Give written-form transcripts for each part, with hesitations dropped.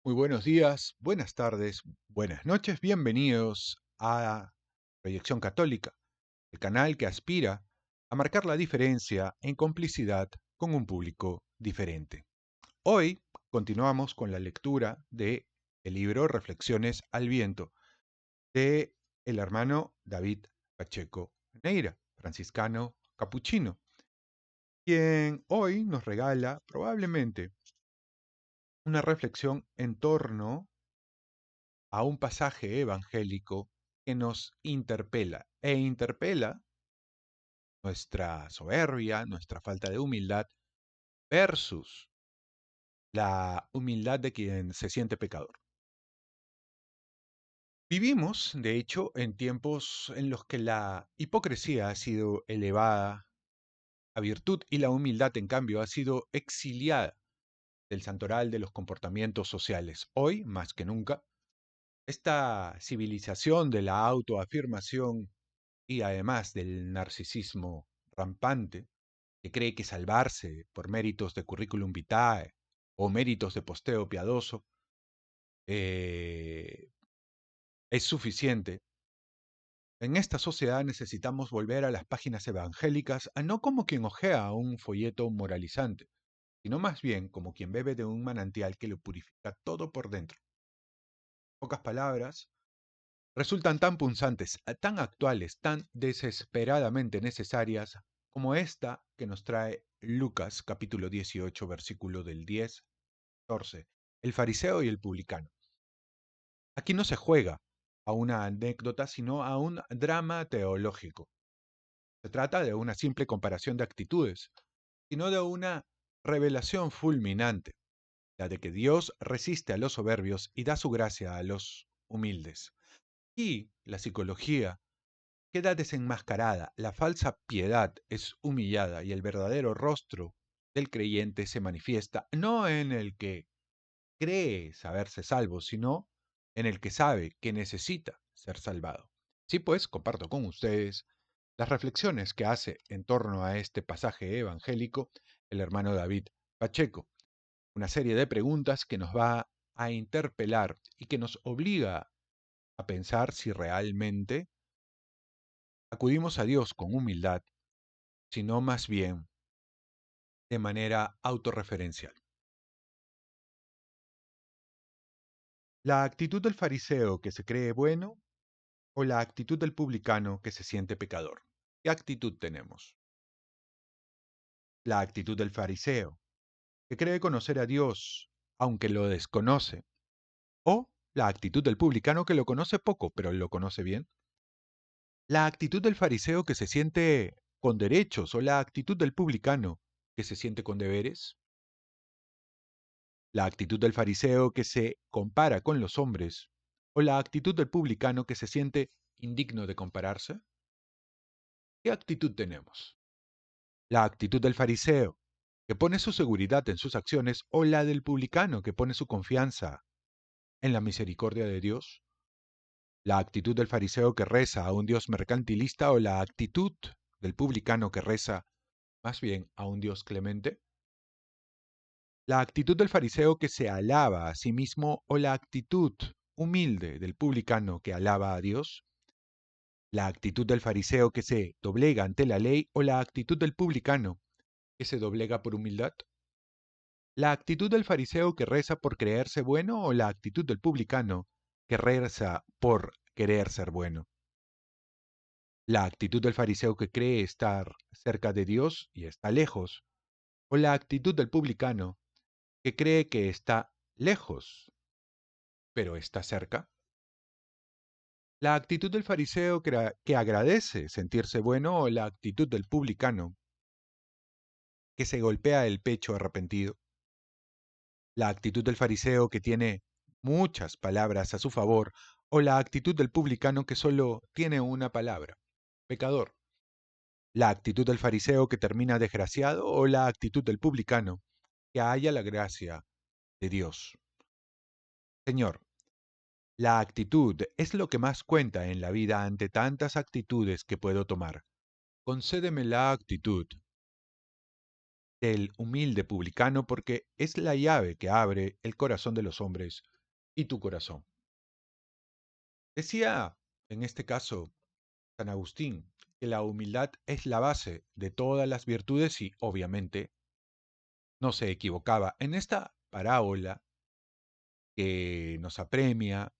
Muy buenos días, buenas tardes, buenas noches, bienvenidos a Proyección Católica, el canal que aspira a marcar la diferencia en complicidad con un público diferente. Hoy continuamos con la lectura de el libro Reflexiones al Viento de el hermano David Pacheco Neira, franciscano capuchino, quien hoy nos regala probablemente una reflexión en torno a un pasaje evangélico que nos interpela e interpela nuestra soberbia, nuestra falta de humildad versus la humildad de quien se siente pecador. Vivimos, de hecho, en tiempos en los que la hipocresía ha sido elevada a virtud y la humildad, en cambio, ha sido exiliada del santoral de los comportamientos sociales. Hoy, más que nunca, esta civilización de la autoafirmación y además del narcisismo rampante, que cree que salvarse por méritos de currículum vitae o méritos de posteo piadoso eh, es suficiente. En esta sociedad necesitamos volver a las páginas evangélicas, a no como quien hojea un folleto moralizante, sino más bien como quien bebe de un manantial que lo purifica todo por dentro. En pocas palabras, resultan tan punzantes, tan actuales, tan desesperadamente necesarias como esta que nos trae Lucas capítulo 18, versículo del 10, 14, el fariseo y el publicano. Aquí no se juega a una anécdota, sino a un drama teológico. Se trata de una simple comparación de actitudes, sino de una revelación fulminante, la de que Dios resiste a los soberbios y da su gracia a los humildes. Y la psicología queda desenmascarada, la falsa piedad es humillada y el verdadero rostro del creyente se manifiesta no en el que cree saberse salvo, sino en el que sabe que necesita ser salvado. Sí, pues comparto con ustedes las reflexiones que hace en torno a este pasaje evangélico el hermano David Pacheco, una serie de preguntas que nos va a interpelar y que nos obliga a pensar si realmente acudimos a Dios con humildad, sino más bien de manera autorreferencial. ¿La actitud del fariseo que se cree bueno o la actitud del publicano que se siente pecador? ¿Qué actitud tenemos? La actitud del fariseo, que cree conocer a Dios, aunque lo desconoce, o la actitud del publicano que lo conoce poco, pero lo conoce bien. La actitud del fariseo que se siente con derechos o la actitud del publicano que se siente con deberes. La actitud del fariseo que se compara con los hombres o la actitud del publicano que se siente indigno de compararse. ¿Qué actitud tenemos? La actitud del fariseo que pone su seguridad en sus acciones o la del publicano que pone su confianza en la misericordia de Dios. La actitud del fariseo que reza a un Dios mercantilista o la actitud del publicano que reza más bien a un Dios clemente. La actitud del fariseo que se alaba a sí mismo o la actitud humilde del publicano que alaba a Dios. La actitud del fariseo que se doblega ante la ley o la actitud del publicano que se doblega por humildad. La actitud del fariseo que reza por creerse bueno o la actitud del publicano que reza por querer ser bueno. La actitud del fariseo que cree estar cerca de Dios y está lejos o la actitud del publicano que cree que está lejos pero está cerca. La actitud del fariseo que agradece sentirse bueno o la actitud del publicano que se golpea el pecho arrepentido. La actitud del fariseo que tiene muchas palabras a su favor o la actitud del publicano que solo tiene una palabra, pecador. La actitud del fariseo que termina desgraciado o la actitud del publicano que halla la gracia de Dios. Señor, la actitud es lo que más cuenta en la vida ante tantas actitudes que puedo tomar. Concédeme la actitud del humilde publicano porque es la llave que abre el corazón de los hombres y tu corazón. Decía, en este caso, San Agustín, que la humildad es la base de todas las virtudes y, obviamente, no se equivocaba. En esta parábola que nos apremia,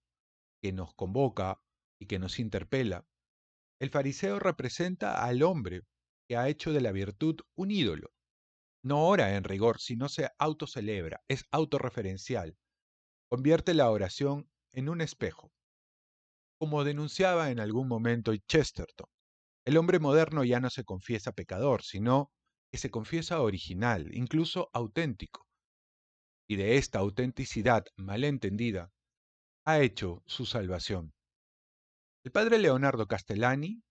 que nos convoca y que nos interpela, el fariseo representa al hombre que ha hecho de la virtud un ídolo. No ora en rigor, sino se autocelebra, es autorreferencial. Convierte la oración en un espejo. Como denunciaba en algún momento Chesterton, el hombre moderno ya no se confiesa pecador, sino que se confiesa original, incluso auténtico. Y de esta autenticidad malentendida ha hecho su salvación. El padre Leonardo Castellani,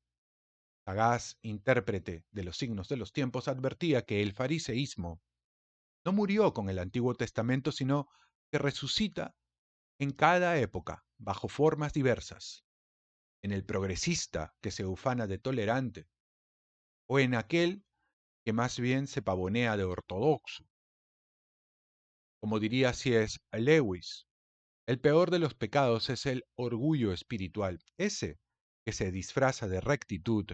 sagaz intérprete de los signos de los tiempos, advertía que el fariseísmo no murió con el Antiguo Testamento, sino que resucita en cada época, bajo formas diversas, en el progresista que se ufana de tolerante, o en aquel que más bien se pavonea de ortodoxo. Como diría C.S. Lewis, el peor de los pecados es el orgullo espiritual, ese que se disfraza de rectitud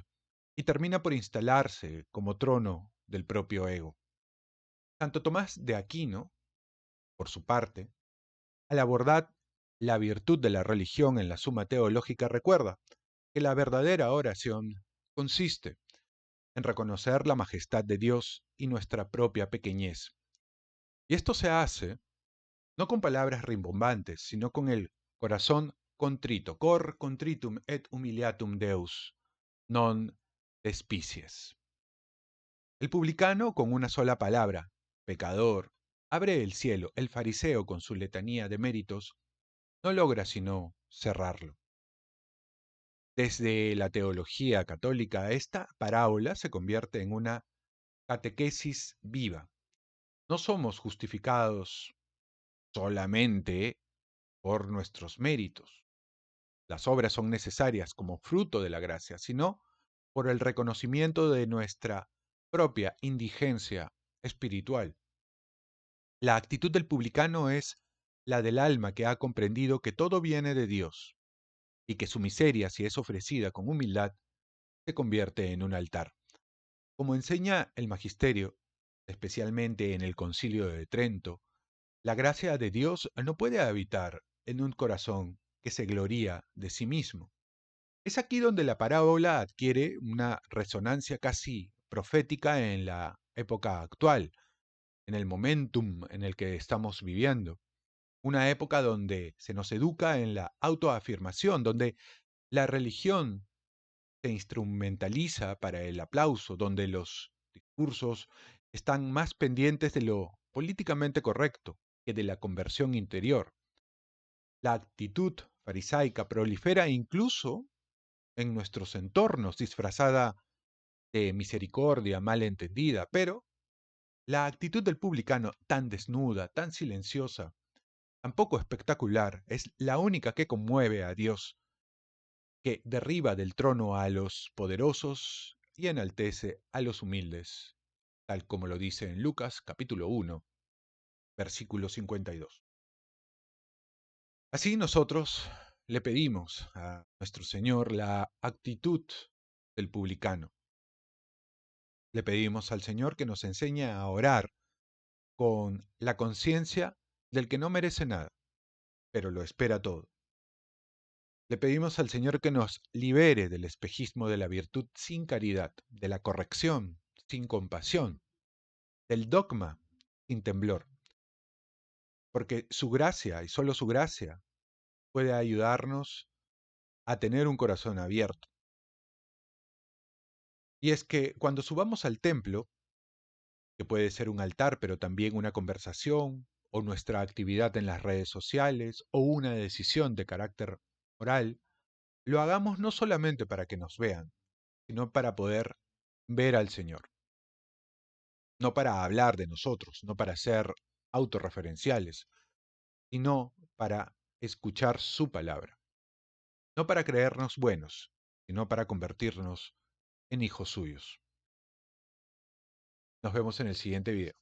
y termina por instalarse como trono del propio ego. Santo Tomás de Aquino, por su parte, al abordar la virtud de la religión en la Suma Teológica, recuerda que la verdadera oración consiste en reconocer la majestad de Dios y nuestra propia pequeñez. Y esto se hace no con palabras rimbombantes, sino con el corazón contrito, cor contritum et humiliatum Deus, non despicies. El publicano, con una sola palabra, pecador, abre el cielo. El fariseo, con su letanía de méritos, no logra sino cerrarlo. Desde la teología católica, esta parábola se convierte en una catequesis viva. No somos justificados solamente por nuestros méritos. Las obras son necesarias como fruto de la gracia, sino por el reconocimiento de nuestra propia indigencia espiritual. La actitud del publicano es la del alma que ha comprendido que todo viene de Dios y que su miseria, si es ofrecida con humildad, se convierte en un altar. Como enseña el magisterio, especialmente en el Concilio de Trento, la gracia de Dios no puede habitar en un corazón que se gloría de sí mismo. Es aquí donde la parábola adquiere una resonancia casi profética en la época actual, en el momentum en el que estamos viviendo. Una época donde se nos educa en la autoafirmación, donde la religión se instrumentaliza para el aplauso, donde los discursos están más pendientes de lo políticamente correcto que de la conversión interior. La actitud farisaica prolifera incluso en nuestros entornos, disfrazada de misericordia mal entendida, pero la actitud del publicano, tan desnuda, tan silenciosa, tan poco espectacular, es la única que conmueve a Dios, que derriba del trono a los poderosos y enaltece a los humildes, tal como lo dice en Lucas capítulo 1, versículo 52. Así nosotros le pedimos a nuestro Señor la actitud del publicano. Le pedimos al Señor que nos enseñe a orar con la conciencia del que no merece nada, pero lo espera todo. Le pedimos al Señor que nos libere del espejismo de la virtud sin caridad, de la corrección sin compasión, del dogma sin temblor, porque su gracia y solo su gracia puede ayudarnos a tener un corazón abierto. Y es que cuando subamos al templo, que puede ser un altar, pero también una conversación, o nuestra actividad en las redes sociales, o una decisión de carácter moral, lo hagamos no solamente para que nos vean, sino para poder ver al Señor, no para hablar de nosotros, no para ser autorreferenciales, sino para escuchar su palabra, no para creernos buenos, sino para convertirnos en hijos suyos. Nos vemos en el siguiente video.